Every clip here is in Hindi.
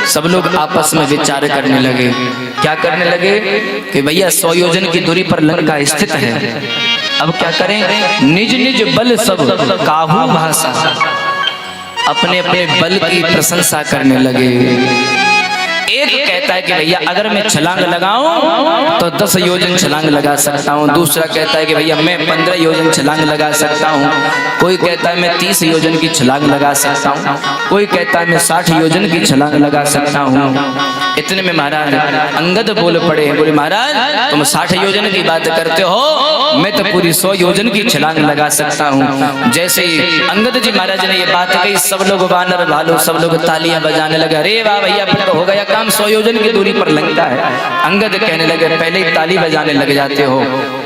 सब लोग आपस में विचार करने लगे। क्या करने लगे कि भैया 100 योजन की दूरी पर लंका स्थित है, अब क्या करें? निज निज बल सब काहू भाषा, अपने अपने बल की प्रशंसा करने लगे। एक कहता है कि भैया अगर मैं छलांग लगाऊं तो 10 योजन छलांग लगा सकता हूं। दूसरा कहता है कि भैया मैं 15 योजन छलांग लगा सकता हूं। कोई कहता है मैं 30 योजन की छलांग लगा सकता हूं। कोई कहता है मैं 60 योजन की छलांग लगा सकता हूं। इतने में महाराज अंगद बोल पड़े, बोले महाराज तुम 60 योजन की बात करते हो, मैं तो पूरी 100 योजन की छलांग लगा सकता हूँ। जैसे ही अंगद जी महाराज ने ये बात कही, सब लोग वानर भालू सब लोग तालियां बजाने लगे। अरे वाह भैया फिर तो हो गया काम, 100 योजन की दूरी पर लंका है। अंगद कहने लगे पहले ही ताली बजाने लग जाते हो,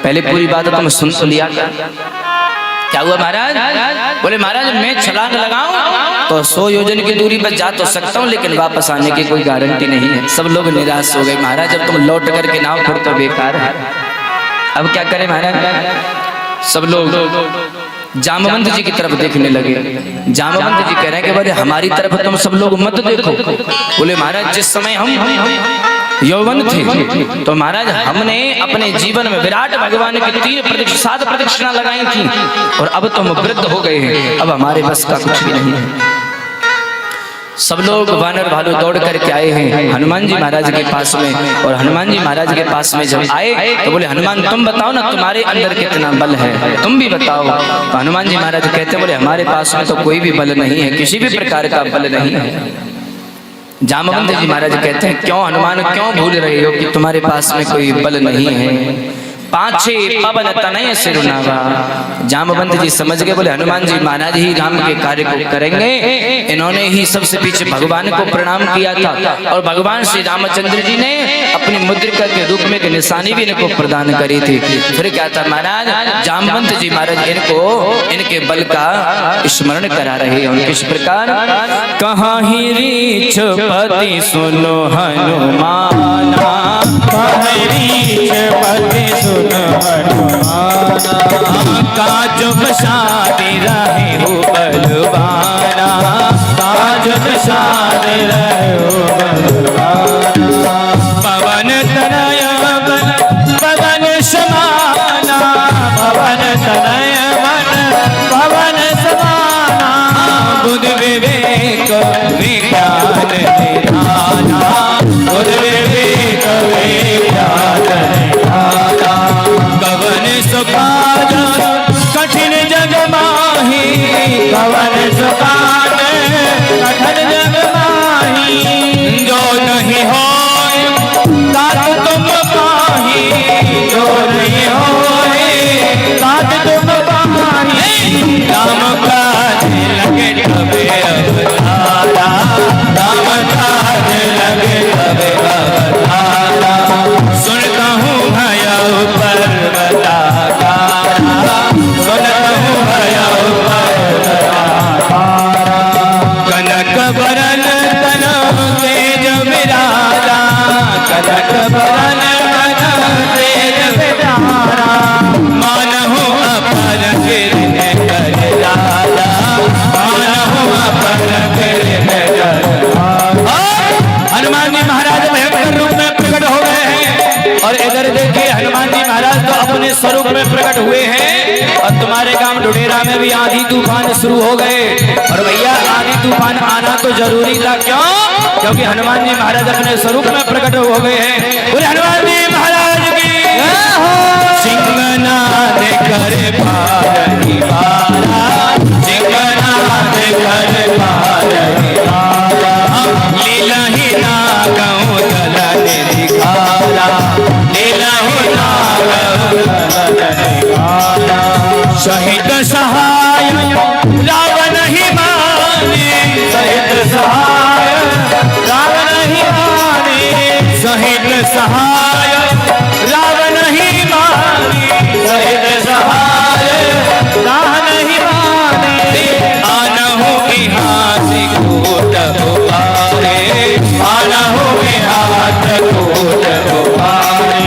पहले पूरी बात तुम सुन तो लिया। क्या हुआ महाराज? बोले महाराज मैं छलांग लगाऊं तो 100 योजन की दूरी पर जा तो सकता हूँ, लेकिन वापस आने की कोई गारंटी नहीं है। सब लोग निराश हो गए। महाराज जब तुम लौट करके ना फिर तो बेकार है, अब क्या करें महाराज? सब लोग जामवंत जी की तरफ देखने लगे। जामवंत जी कह रहे हैं कि बोले हमारी तरफ तुम सब लोग मत देखो। बोले महाराज जिस समय हम यौवन थे तो महाराज हमने अपने जीवन में विराट भगवान की 7 प्रदक्षिणा लगाई थी, और अब तुम वृद्ध हो गए हैं, अब हमारे बस का कुछ भी नहीं है। सब लोग वानर भालू दौड़ करके आए हैं हनुमान जी महाराज के पास में, और हनुमान जी महाराज के पास में जब आए तो बोले हनुमान तुम बताओ ना तुम्हारे अंदर कितना बल है, तुम भी बताओ। तो हनुमान जी महाराज कहते बोले हमारे पास में तो कोई भी बल नहीं है, किसी भी प्रकार का बल नहीं है। जामवंत जी महाराज कहते हैं क्यों हनुमान क्यों भूल रहे हो कि तुम्हारे पास में कोई बल नहीं है? पाछे पवन तनय सिरुनावा। जामवंत जी समझ गए, बोले हनुमान जी महाराज ही राम के कार्य को करेंगे। इन्होंने ही सबसे पीछे भगवान को प्रणाम किया था, और भगवान श्री रामचंद्र जी ने अपनी मुद्रिका के रूप में एक निशानी भी इनको प्रदान करी थी। फिर क्या था महाराज? जामवंत जी महाराज इनको इनके बल का स्मरण करा रहे हैं। किस प्रकार? कहाँ ही रीछ पति सुनो हनुमाना, काज बसादी रहे हो बलवाना, काज बसादी रहे हो बलवाना। पवन तनय बल पवन समाना, पवन तनय बल पवन समाना। बुध विवेक विज्ञान निधाना, बुध विवेक विज्ञान निधाना। कवन सुकाज कठिन जग माही, कवन सुकाज कठिन जग माही। जो नहीं होए तात तुम पाही, जो नहीं होए तात तुम पाही। राम काज लगे तबे अवतारा, राम काज लगे तबे अवतारा। सुनता हूँ भया पर्वता तारा, सुनता हूँ भया पर्वता तारा। कनक बरन तन तेज विराजा, कनक बरन तन तेज विराजा। मानहु अपर गिरन कर राजा, मानहु अपर गिरन कर राजा। हनुमान जी महाराज भयंकर रूप में प्रकट हो गए हैं, और इधर देखिए हनुमान जी महाराज तो अपने स्वरूप में प्रकट हुए हैं, और तुम्हारे गांव डुडेरा में भी आंधी तूफान शुरू हो गए। और भैया आंधी तूफान आना तो जरूरी था, क्यों? क्योंकि हनुमान जी महाराज अपने स्वरूप में प्रकट हो गए हैं। बोले हनुमान जी महाराज की सिंहनाद कर पारही पारा, सिंहनाद कर पारही पारा। लीला ही ना गाँव दलन दिखारा, लीला ही ना गाँव दलन दिखारा। शहीद सहाय रावण ही माने, शहीद सहाय रावण ही माने। शहीद सहाय रावण ही माने, शहीद सहाय रावण ही माने। आनहु इहास कूट उबारे, आनहु इहास कूट उबारे।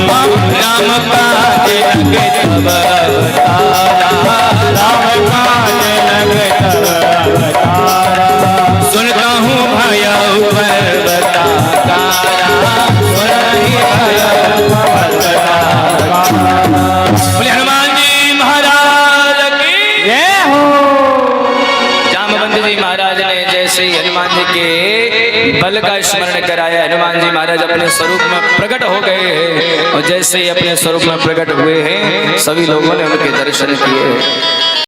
राम काज लगे तब अवतारा, राम काज लगे तब अवतारा। सुनता हूँ भया पर्वता बोले हनुमान जी महाराज की जय हो। जामवंत जी महाराज ने जैसे ही हनुमान जी के बल का स्मरण कराया, हनुमान जी महाराज अपने स्वरूप में प्रकट हो गए हैं। और जैसे ही अपने स्वरूप में प्रकट हुए हैं, सभी लोगों ने उनके दर्शन किए।